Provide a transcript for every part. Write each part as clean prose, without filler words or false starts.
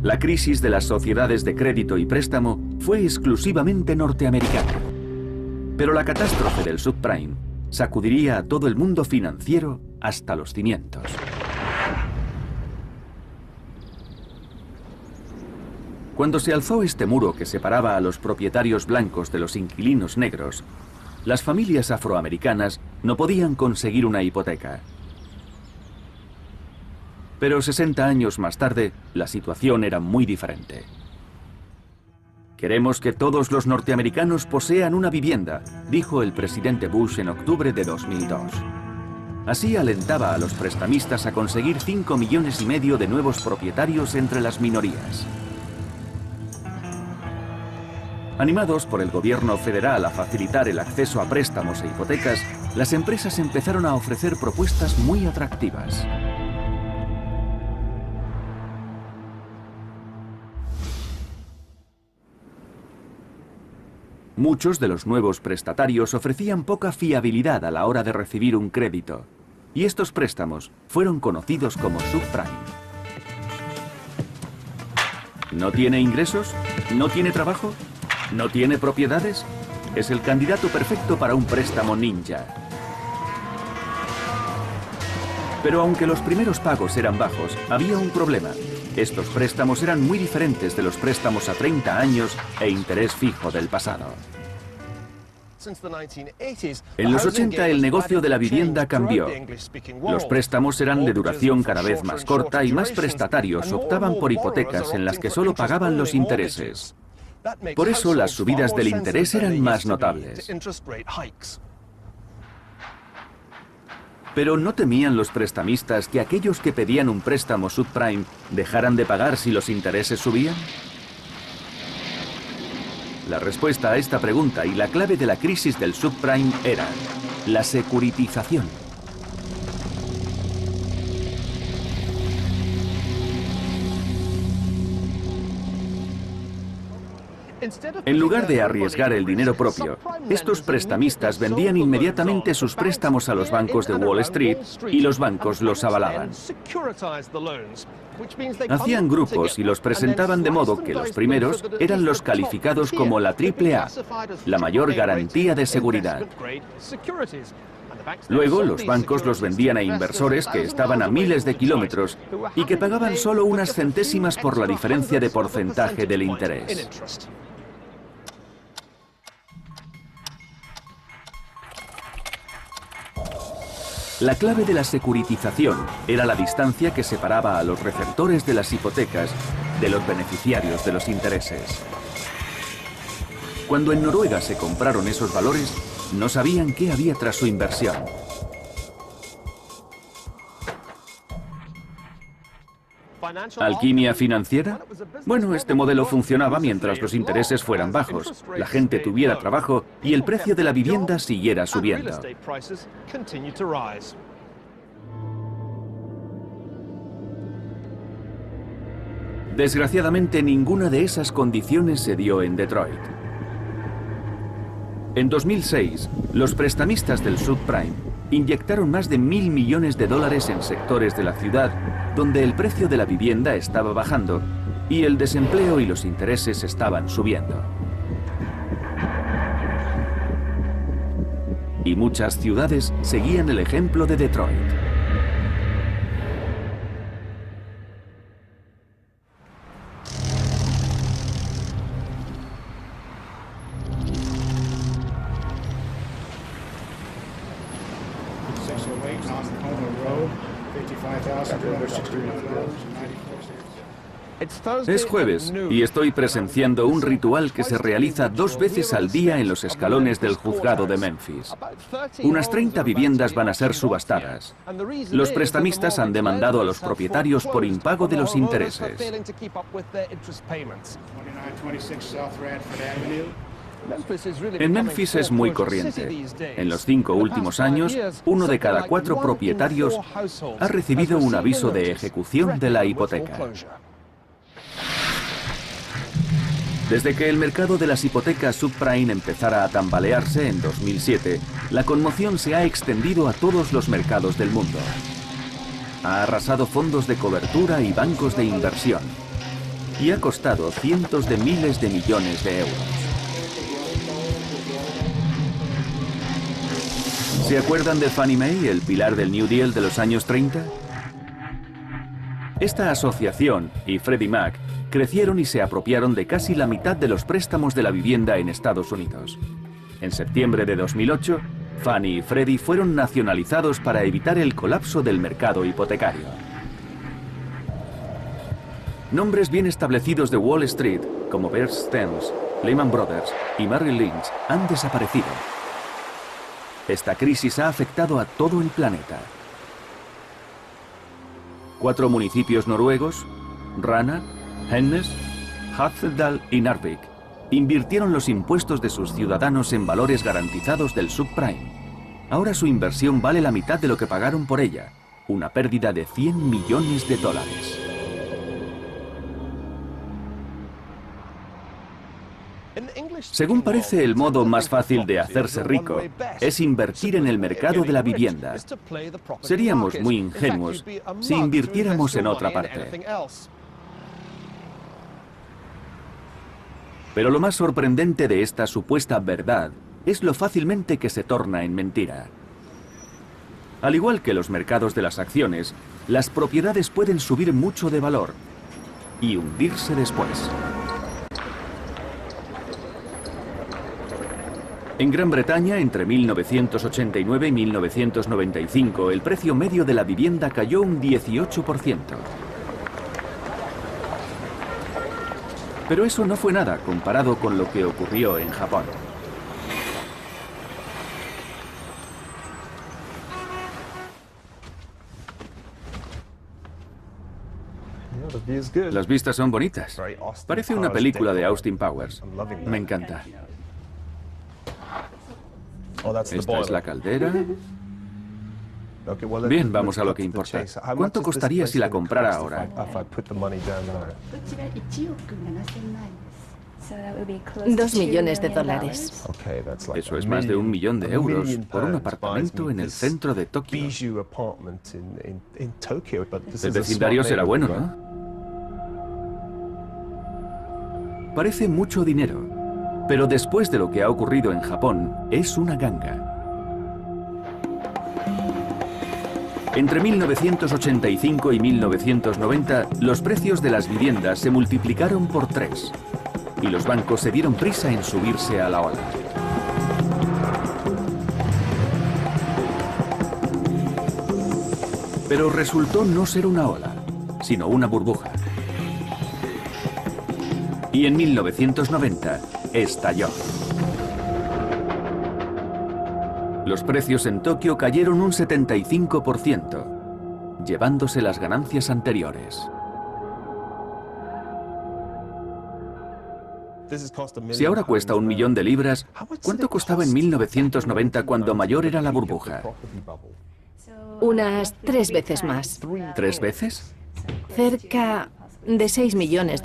La crisis de las sociedades de crédito y préstamo fue exclusivamente norteamericana. Pero la catástrofe del subprime sacudiría a todo el mundo financiero hasta los cimientos. Cuando se alzó este muro que separaba a los propietarios blancos de los inquilinos negros, las familias afroamericanas no podían conseguir una hipoteca. Pero 60 años más tarde, la situación era muy diferente. Queremos que todos los norteamericanos posean una vivienda, dijo el presidente Bush en octubre de 2002. Así alentaba a los prestamistas a conseguir 5,5 millones de nuevos propietarios entre las minorías. Animados por el gobierno federal a facilitar el acceso a préstamos e hipotecas, las empresas empezaron a ofrecer propuestas muy atractivas. Muchos de los nuevos prestatarios ofrecían poca fiabilidad a la hora de recibir un crédito, y estos préstamos fueron conocidos como subprime. ¿No tiene ingresos? ¿No tiene trabajo? ¿No tiene propiedades? Es el candidato perfecto para un préstamo ninja. Pero aunque los primeros pagos eran bajos, había un problema. Estos préstamos eran muy diferentes de los préstamos a 30 años e interés fijo del pasado. En los 80 el negocio de la vivienda cambió. Los préstamos eran de duración cada vez más corta y más prestatarios optaban por hipotecas en las que solo pagaban los intereses. Por eso las subidas del interés eran más notables. Pero ¿no temían los prestamistas que aquellos que pedían un préstamo subprime dejaran de pagar si los intereses subían? La respuesta a esta pregunta y la clave de la crisis del subprime era la securitización. En lugar de arriesgar el dinero propio, estos prestamistas vendían inmediatamente sus préstamos a los bancos de Wall Street y los bancos los avalaban. Hacían grupos y los presentaban de modo que los primeros eran los calificados como la AAA, la mayor garantía de seguridad. Luego los bancos los vendían a inversores que estaban a miles de kilómetros y que pagaban solo unas centésimas por la diferencia de porcentaje del interés. La clave de la securitización era la distancia que separaba a los receptores de las hipotecas de los beneficiarios de los intereses. Cuando en Noruega se compraron esos valores, no sabían qué había tras su inversión. ¿Alquimia financiera? Bueno, este modelo funcionaba mientras los intereses fueran bajos, la gente tuviera trabajo y el precio de la vivienda siguiera subiendo. Desgraciadamente, ninguna de esas condiciones se dio en Detroit. En 2006, los prestamistas del subprime inyectaron más de $1.000 millones en sectores de la ciudad donde el precio de la vivienda estaba bajando y el desempleo y los intereses estaban subiendo. Y muchas ciudades seguían el ejemplo de Detroit. Es jueves y estoy presenciando un ritual que se realiza 2 veces al día en los escalones del juzgado de Memphis. Unas 30 viviendas van a ser subastadas. Los prestamistas han demandado a los propietarios por impago de los intereses. En Memphis es muy corriente. En los 5 últimos años, 1 de cada 4 propietarios ha recibido un aviso de ejecución de la hipoteca. Desde que el mercado de las hipotecas subprime empezara a tambalearse en 2007, la conmoción se ha extendido a todos los mercados del mundo. Ha arrasado fondos de cobertura y bancos de inversión. y ha costado cientos de miles de millones de euros. ¿Se acuerdan de Fannie Mae, el pilar del New Deal de los años 30? Esta asociación y Freddie Mac crecieron y se apropiaron de casi la mitad de los préstamos de la vivienda en Estados Unidos. En septiembre de 2008, Fannie y Freddie fueron nacionalizados para evitar el colapso del mercado hipotecario. Nombres bien establecidos de Wall Street, como Bear Stearns, Lehman Brothers y Merrill Lynch, han desaparecido. Esta crisis ha afectado a todo el planeta. 4 municipios noruegos, Rana, Hennes, Hattfjelldal y Narvik, invirtieron los impuestos de sus ciudadanos en valores garantizados del subprime. Ahora su inversión vale la mitad de lo que pagaron por ella, una pérdida de 100 millones de dólares. Según parece, el modo más fácil de hacerse rico es invertir en el mercado de la vivienda. Seríamos muy ingenuos si invirtiéramos en otra parte. Pero lo más sorprendente de esta supuesta verdad es lo fácilmente que se torna en mentira. Al igual que los mercados de las acciones, las propiedades pueden subir mucho de valor y hundirse después. En Gran Bretaña, entre 1989 y 1995, el precio medio de la vivienda cayó un 18%. Pero eso no fue nada comparado con lo que ocurrió en Japón. Las vistas son bonitas. Parece una película de Austin Powers. Me encanta. Esta es la caldera. Bien, vamos a lo que importa. ¿Cuánto costaría si la comprara ahora? $2 millones. Eso es más de 1 millón de euros por un apartamento en el centro de Tokio. El vecindario será bueno, ¿no? Parece mucho dinero, pero después de lo que ha ocurrido en Japón, es una ganga. Entre 1985 y 1990, los precios de las viviendas se multiplicaron por 3. Y los bancos se dieron prisa en subirse a la ola. Pero resultó no ser una ola, sino una burbuja. Y en 1990 estalló. Los precios en Tokio cayeron un 75%, llevándose las ganancias anteriores. Si ahora cuesta 1 millón de libras, ¿cuánto costaba en 1990 cuando mayor era la burbuja? Unas 3 veces más. ¿3 veces? Cerca de $6 millones.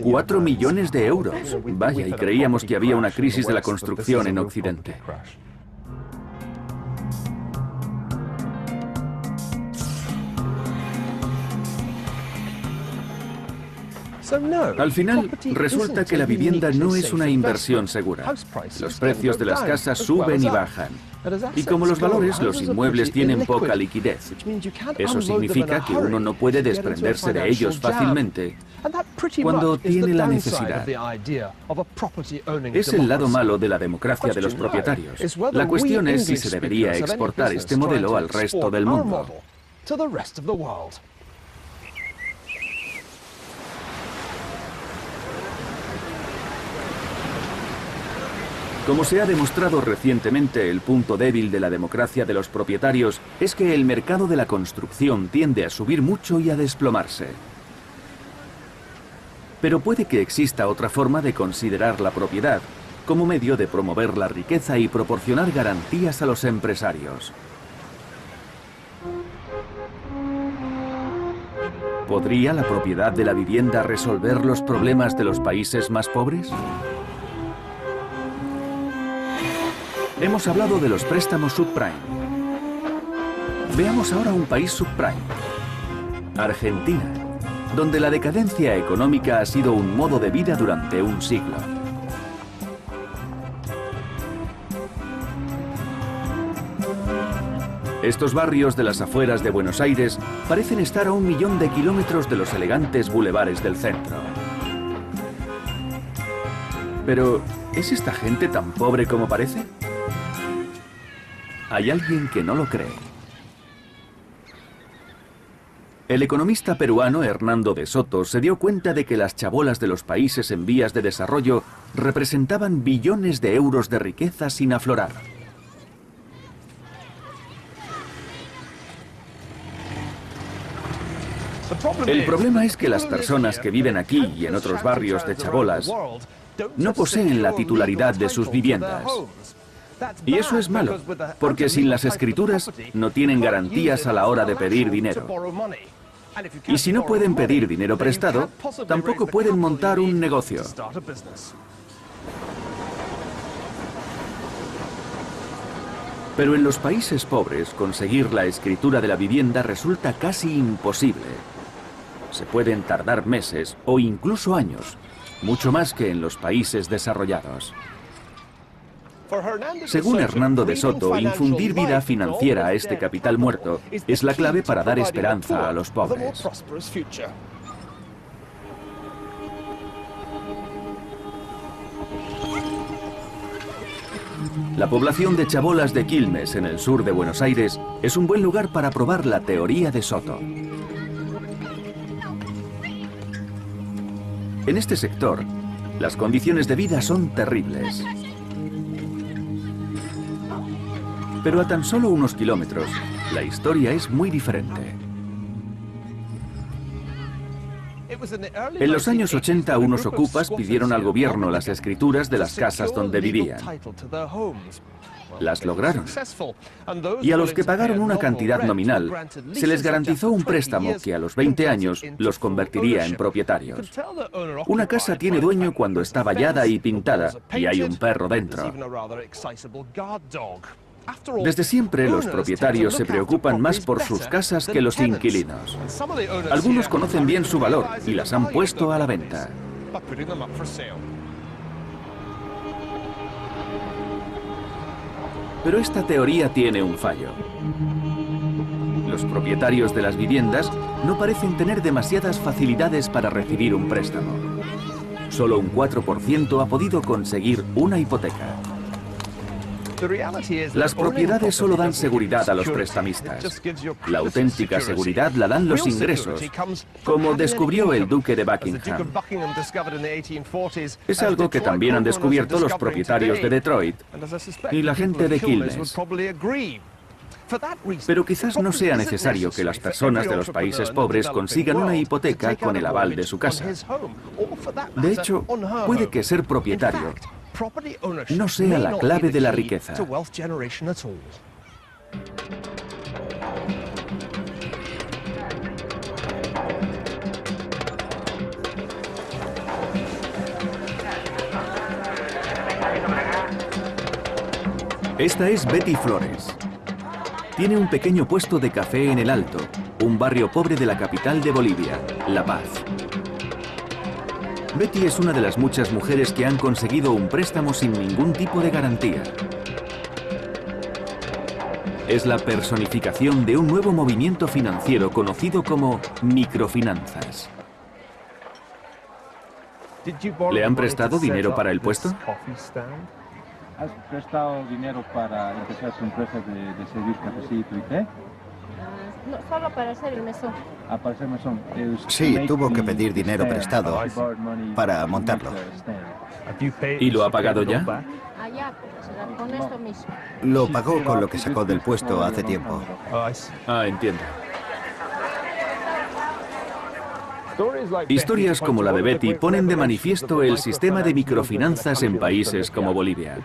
4 millones de euros. Vaya, y creíamos que había una crisis de la construcción en Occidente. Al final, resulta que la vivienda no es una inversión segura. Los precios de las casas suben y bajan. Y como los valores, los inmuebles tienen poca liquidez. Eso significa que uno no puede desprenderse de ellos fácilmente cuando tiene la necesidad. Es el lado malo de la democracia de los propietarios. La cuestión es si se debería exportar este modelo al resto del mundo. Como se ha demostrado recientemente, el punto débil de la democracia de los propietarios es que el mercado de la construcción tiende a subir mucho y a desplomarse. Pero puede que exista otra forma de considerar la propiedad, como medio de promover la riqueza y proporcionar garantías a los empresarios. ¿Podría la propiedad de la vivienda resolver los problemas de los países más pobres? Hemos hablado de los préstamos subprime. Veamos ahora un país subprime. Argentina. donde la decadencia económica ha sido un modo de vida durante un siglo. Estos barrios de las afueras de Buenos Aires parecen estar a 1 millón de kilómetros de los elegantes bulevares del centro. Pero, ¿es esta gente tan pobre como parece? Hay alguien que no lo cree. El economista peruano Hernando de Soto se dio cuenta de que las chabolas de los países en vías de desarrollo representaban billones de euros de riqueza sin aflorar. El problema es que las personas que viven aquí y en otros barrios de chabolas no poseen la titularidad de sus viviendas. Y eso es malo, porque sin las escrituras no tienen garantías a la hora de pedir dinero. Y si no pueden pedir dinero prestado, tampoco pueden montar un negocio. Pero en los países pobres, conseguir la escritura de la vivienda resulta casi imposible. Se pueden tardar meses o incluso años, mucho más que en los países desarrollados. Según Hernando de Soto, infundir vida financiera a este capital muerto es la clave para dar esperanza a los pobres. La población de chabolas de Quilmes, en el sur de Buenos Aires, es un buen lugar para probar la teoría de Soto. En este sector, las condiciones de vida son terribles. Pero a tan solo unos kilómetros, la historia es muy diferente. En los años 80, unos ocupas pidieron al gobierno las escrituras de las casas donde vivían. Las lograron. Y a los que pagaron una cantidad nominal, se les garantizó un préstamo que a los 20 años los convertiría en propietarios. Una casa tiene dueño cuando está vallada y pintada y hay un perro dentro. Desde siempre, los propietarios se preocupan más por sus casas que los inquilinos. Algunos conocen bien su valor y las han puesto a la venta. Pero esta teoría tiene un fallo. Los propietarios de las viviendas no parecen tener demasiadas facilidades para recibir un préstamo. Solo un 4% ha podido conseguir una hipoteca. Las propiedades solo dan seguridad a los prestamistas. La auténtica seguridad la dan los ingresos, como descubrió el duque de Buckingham. Es algo que también han descubierto los propietarios de Detroit y la gente de Quilmes. Pero quizás no sea necesario que las personas de los países pobres consigan una hipoteca con el aval de su casa. De hecho, puede que ser propietario no sea la clave de la riqueza. Esta es Betty Flores. Tiene un pequeño puesto de café en El Alto, un barrio pobre de la capital de Bolivia, La Paz. Betty es una de las muchas mujeres que han conseguido un préstamo sin ningún tipo de garantía. Es la personificación de un nuevo movimiento financiero conocido como microfinanzas. ¿Le han prestado dinero para el puesto? ¿Has prestado dinero para empezar su empresa de servir cafecito y té? No, solo para hacer el mesón. Para hacer mesón. Sí, tuvo que pedir dinero prestado para montarlo. ¿Y lo ha pagado ya? Allá, con esto mismo. Lo pagó con lo que sacó del puesto hace tiempo. Ah, entiendo. Historias como la de Betty ponen de manifiesto el sistema de microfinanzas en países como Bolivia.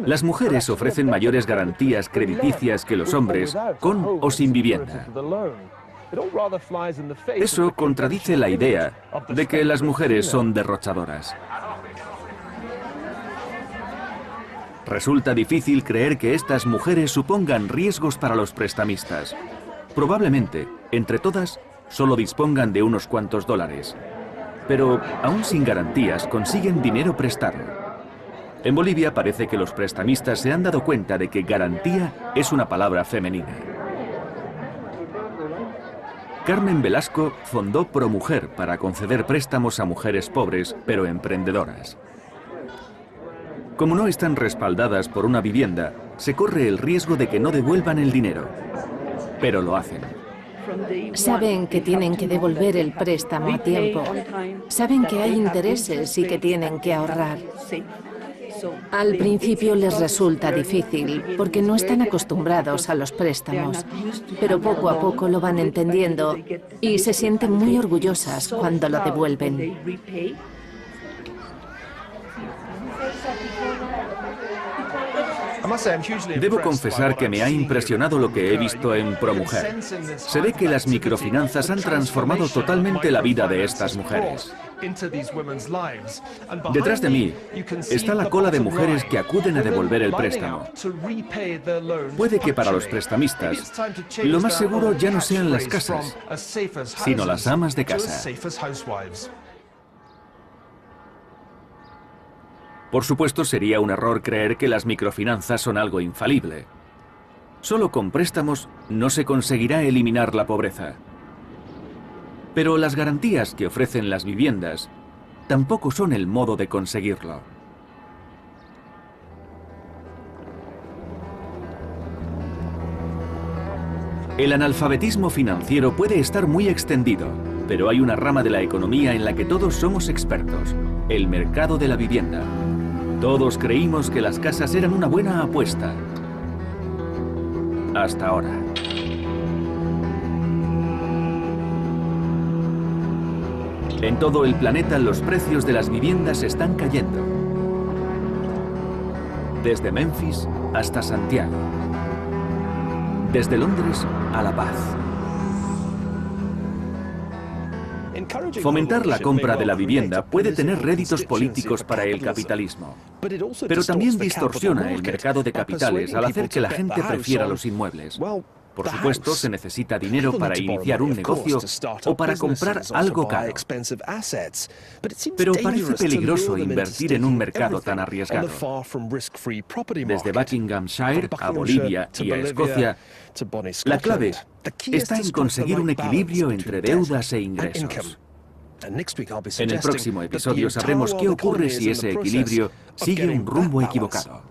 Las mujeres ofrecen mayores garantías crediticias que los hombres, con o sin vivienda. Eso contradice la idea de que las mujeres son derrochadoras. Resulta difícil creer que estas mujeres supongan riesgos para los prestamistas. Probablemente, entre todas, solo dispongan de unos cuantos dólares. Pero, aún sin garantías, consiguen dinero prestado. En Bolivia parece que los prestamistas se han dado cuenta de que garantía es una palabra femenina. Carmen Velasco fundó ProMujer para conceder préstamos a mujeres pobres, pero emprendedoras. Como no están respaldadas por una vivienda, se corre el riesgo de que no devuelvan el dinero. Pero lo hacen. Saben que tienen que devolver el préstamo a tiempo. Saben que hay intereses y que tienen que ahorrar. Al principio les resulta difícil porque no están acostumbrados a los préstamos, pero poco a poco lo van entendiendo y se sienten muy orgullosas cuando lo devuelven. Debo confesar que me ha impresionado lo que he visto en ProMujer. Se ve que las microfinanzas han transformado totalmente la vida de estas mujeres. Detrás de mí está la cola de mujeres que acuden a devolver el préstamo. Puede que para los prestamistas lo más seguro ya no sean las casas, sino las amas de casa. Por supuesto, sería un error creer que las microfinanzas son algo infalible. Solo con préstamos no se conseguirá eliminar la pobreza. Pero las garantías que ofrecen las viviendas tampoco son el modo de conseguirlo. El analfabetismo financiero puede estar muy extendido, pero hay una rama de la economía en la que todos somos expertos: el mercado de la vivienda. Todos creímos que las casas eran una buena apuesta. Hasta ahora. En todo el planeta los precios de las viviendas están cayendo. Desde Memphis hasta Santiago. Desde Londres a La Paz. Fomentar la compra de la vivienda puede tener réditos políticos para el capitalismo, pero también distorsiona el mercado de capitales al hacer que la gente prefiera los inmuebles. Por supuesto, se necesita dinero para iniciar un negocio o para comprar algo caro. Pero parece peligroso invertir en un mercado tan arriesgado. Desde Buckinghamshire a Bolivia y a Escocia, la clave está en conseguir un equilibrio entre deudas e ingresos. En el próximo episodio sabremos qué ocurre si ese equilibrio sigue un rumbo equivocado.